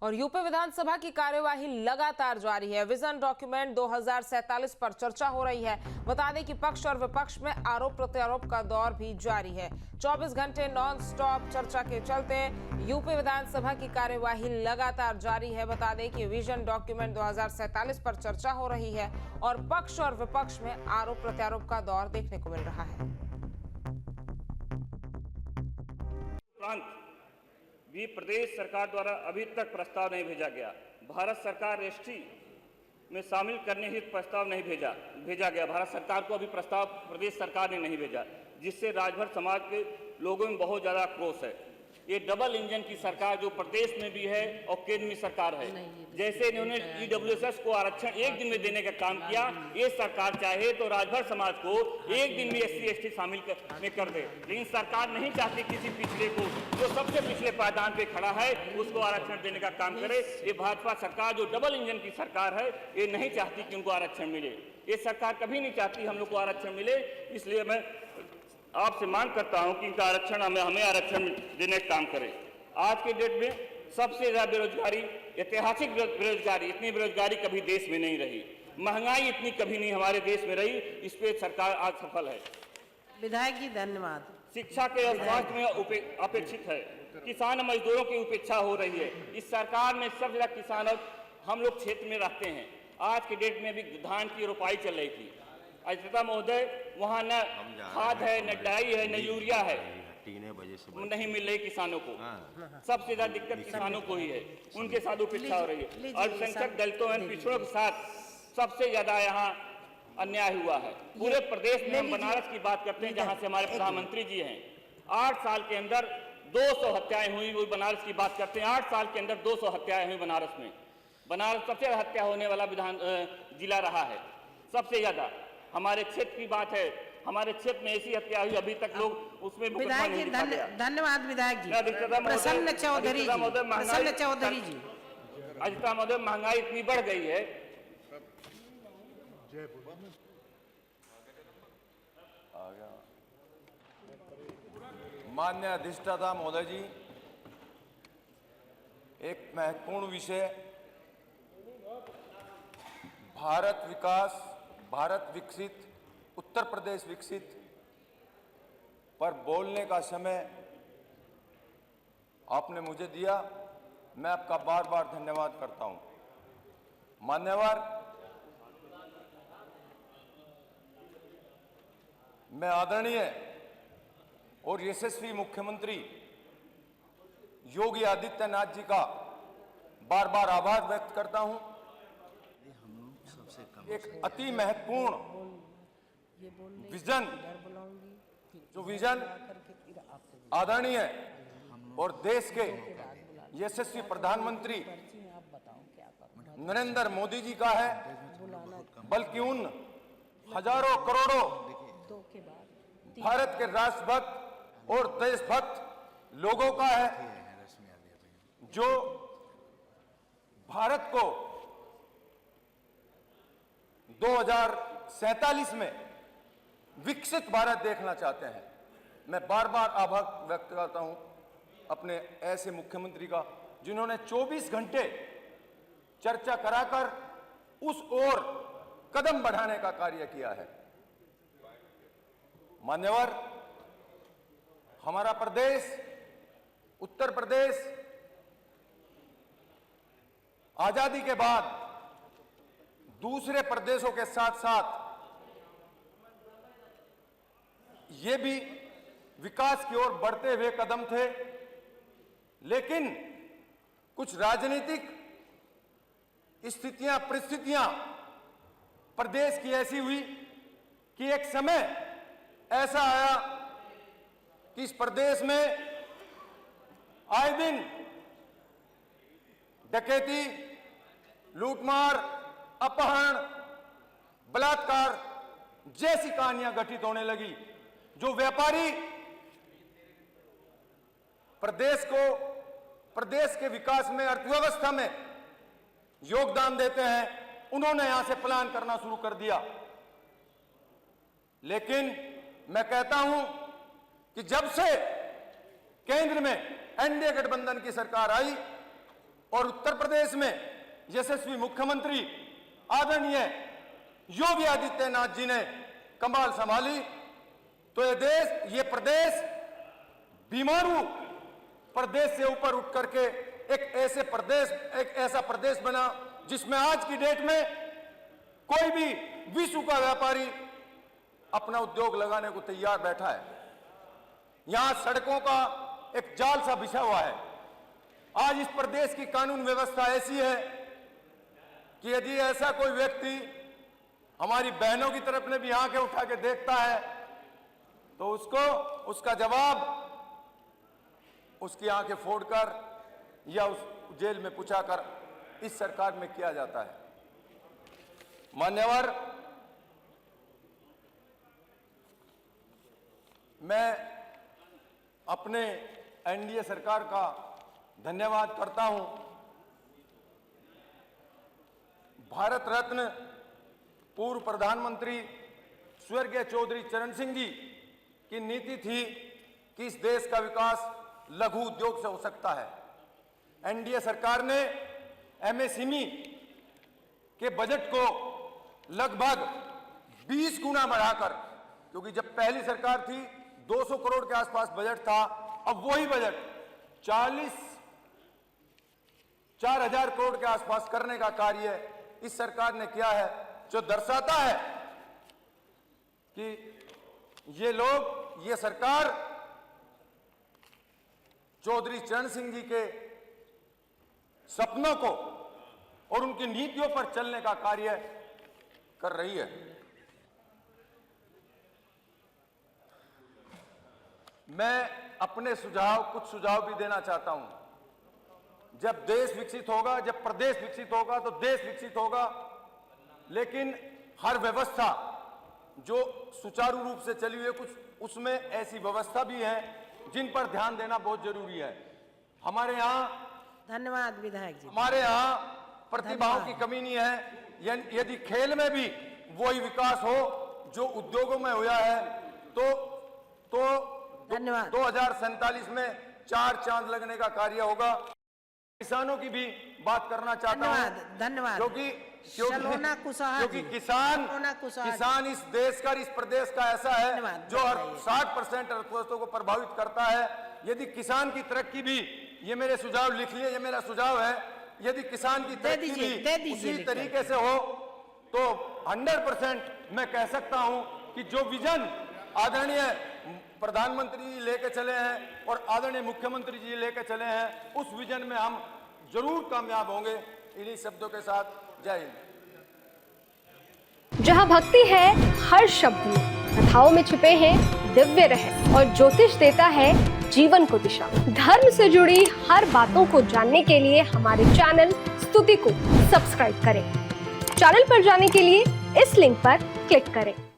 और यूपी विधानसभा की कार्यवाही लगातार जारी है। विजन डॉक्यूमेंट 2047 पर चर्चा हो रही है। बता दें कि पक्ष और विपक्ष में आरोप प्रत्यारोप का दौर भी जारी है। 24 घंटे नॉन स्टॉप चर्चा के चलते यूपी विधानसभा की कार्यवाही लगातार जारी है। बता दें कि विजन डॉक्यूमेंट 2047 पर चर्चा हो रही है और पक्ष और विपक्ष में आरोप प्रत्यारोप का दौर देखने को मिल रहा है। भी प्रदेश सरकार द्वारा अभी तक प्रस्ताव नहीं भेजा गया। भारत सरकार एसटी में शामिल करने हेतु प्रस्ताव नहीं भेजा गया। भारत सरकार को अभी प्रस्ताव प्रदेश सरकार ने नहीं भेजा, जिससे राजभर समाज के लोगों में बहुत ज़्यादा आक्रोश है। ये डबल इंजन की सरकार जो प्रदेश में भी है और केंद्र में सरकार है। जैसे इन्होंने ईडब्ल्यूएस को आरक्षण एक दिन में देने का काम किया, ये सरकार चाहे तो राजभर समाज को एक दिन में SC ST शामिल कर दे, लेकिन सरकार नहीं चाहती किसी पिछड़े को, जो सबसे पिछले पायदान पे खड़ा है, उसको आरक्षण देने का काम करे। ये भाजपा सरकार जो डबल इंजन की सरकार है, ये नहीं चाहती कि उनको आरक्षण मिले। ये सरकार कभी नहीं चाहती हम लोग को आरक्षण मिले। इसलिए मैं आपसे मांग करता हूं कि इनका आरक्षण हमें आरक्षण देने का काम करें। आज के डेट में सबसे ज्यादा बेरोजगारी, ऐतिहासिक बेरोजगारी, इतनी बेरोजगारी कभी देश में नहीं रही, महंगाई इतनी कभी नहीं हमारे देश में रही। इस पे सरकार आज सफल है। विधायक जी धन्यवाद। शिक्षा के स्वास्थ्य में अपेक्षित है, किसान मजदूरों की उपेक्षा हो रही है। इस सरकार में सबसे ज्यादा किसान हम लोग क्षेत्र में रहते हैं। आज के डेट में भी धान की रोपाई चल रही थी। अजता महोदय, वहाँ न खाद है, न डाई है, न यूरिया है, नहीं मिल रही किसानों को। सबसे ज्यादा दिक्कत किसानों को ही है, उनके साथ उपेक्षा हो रही है। अल्पसंख्यक दलितों एवं पिछड़ों के साथ सबसे ज्यादा यहाँ अन्याय हुआ है। पूरे प्रदेश में हम बनारस की बात करते हैं, जहाँ से हमारे प्रधानमंत्री जी हैं। 8 साल के अंदर 200 हत्याएं हुई, वो बनारस की बात करते हैं। 8 साल के अंदर 200 हत्याएं हुई बनारस में। बनारस सबसे ज्यादा हत्या होने वाला जिला रहा है, सबसे ज्यादा। हमारे क्षेत्र की बात है, हमारे क्षेत्र में ऐसी हत्या हुई, अभी तक लोग उसमें विधायक जी धन्यवाद। विधायक जी प्रसन्न चौधरी जी, अजिता महोदय, महंगाई इतनी बढ़ गई है। मान्य अधिष्ठाता महोदय जी, एक महत्वपूर्ण विषय भारत विकास, भारत विकसित, उत्तर प्रदेश विकसित पर बोलने का समय आपने मुझे दिया। मैं आपका बार बार धन्यवाद करता हूं। मान्यवर, मैं आदरणीय और यशस्वी मुख्यमंत्री योगी आदित्यनाथ जी का बार बार आभार व्यक्त करता हूं। एक अति महत्वपूर्ण विजन, जो विजन आदरणीय और देश के यशस्वी प्रधानमंत्री नरेंद्र मोदी जी का है, बल्कि उन हजारों करोड़ों भारत के राष्ट्रभक्त और देशभक्त लोगों का है, जो भारत को 2047 में विकसित भारत देखना चाहते हैं। मैं बार बार आभार व्यक्त करता हूं अपने ऐसे मुख्यमंत्री का, जिन्होंने 24 घंटे चर्चा कराकर उस ओर कदम बढ़ाने का कार्य किया है। मान्यवर, हमारा प्रदेश उत्तर प्रदेश आजादी के बाद दूसरे प्रदेशों के साथ साथ ये भी विकास की ओर बढ़ते हुए कदम थे, लेकिन कुछ राजनीतिक स्थितियां, परिस्थितियां प्रदेश की ऐसी हुई कि एक समय ऐसा आया कि इस प्रदेश में आए दिन डकैती, लूटमार, अपहरण, बलात्कार जैसी कहानियां घटित होने लगी। जो व्यापारी प्रदेश के विकास में, अर्थव्यवस्था में योगदान देते हैं, उन्होंने यहां से प्लान करना शुरू कर दिया। लेकिन मैं कहता हूं कि जब से केंद्र में एनडीए गठबंधन की सरकार आई, और उत्तर प्रदेश में यशस्वी मुख्यमंत्री आदरणीय योगी आदित्यनाथ जी ने कमाल संभाली, तो ये प्रदेश बीमारू प्रदेश से ऊपर उठ करके एक ऐसा प्रदेश बना जिसमें आज की डेट में कोई भी विश्व का व्यापारी अपना उद्योग लगाने को तैयार बैठा है। यहां सड़कों का एक जाल सा बिछा हुआ है। आज इस प्रदेश की कानून व्यवस्था ऐसी है कि यदि ऐसा कोई व्यक्ति हमारी बहनों की तरफ में भी आंखें उठा के देखता है तो उसका जवाब उसकी आंखें फोड़कर या उस जेल में पुचाकर इस सरकार में किया जाता है। मान्यवर, मैं अपने एनडीए सरकार का धन्यवाद करता हूं। भारत रत्न पूर्व प्रधानमंत्री स्वर्गीय चौधरी चरण सिंह जी की नीति थी कि इस देश का विकास लघु उद्योग से हो सकता है। एनडीए सरकार ने एमएसएमई के बजट को लगभग 20 गुना बढ़ाकर, क्योंकि जब पहली सरकार थी 200 करोड़ के आसपास बजट था, अब वही बजट 4,000 करोड़ के आसपास करने का कार्य इस सरकार ने किया है, जो दर्शाता है कि ये सरकार चौधरी चरण सिंह जी के सपनों को और उनकी नीतियों पर चलने का कार्य कर रही है। मैं अपने कुछ सुझाव भी देना चाहता हूं। जब देश विकसित होगा, जब प्रदेश विकसित होगा तो देश विकसित होगा, लेकिन हर व्यवस्था जो सुचारू रूप से चली हुई है, कुछ उसमें ऐसी व्यवस्था भी है जिन पर ध्यान देना बहुत जरूरी है। हमारे यहाँ, धन्यवाद विधायक जी, हमारे यहाँ प्रतिभाओं की कमी नहीं है। यदि खेल में भी वही विकास हो जो उद्योगों में हुआ है तो धन्यवाद। 2047 में 4 चांद लगने का कार्य होगा। किसानों की भी बात करना चाहता हूं। धन्यवाद। क्योंकि किसान इस देश का, इस प्रदेश का ऐसा है जो 60% अर्थव्यवस्था को प्रभावित करता है। यदि किसान की तरक्की भी, ये मेरे सुझाव लिख लिए, ये मेरा सुझाव है, यदि किसान की तरक्की भी उसी तरीके से हो तो 100% मैं कह सकता हूं कि जो विजन आदरणीय प्रधानमंत्री जी लेके चले हैं और आदरणीय मुख्यमंत्री जी लेके चले हैं, उस विजन में हम जरूर कामयाब होंगे। इन्हीं शब्दों के साथ जय हिंद। जहाँ भक्ति है हर शब्द में, कथाओं में छुपे हैं दिव्य रहस्य और ज्योतिष देता है जीवन को दिशा। धर्म से जुड़ी हर बातों को जानने के लिए हमारे चैनल स्तुति को सब्सक्राइब करें। चैनल पर जाने के लिए इस लिंक पर क्लिक करें।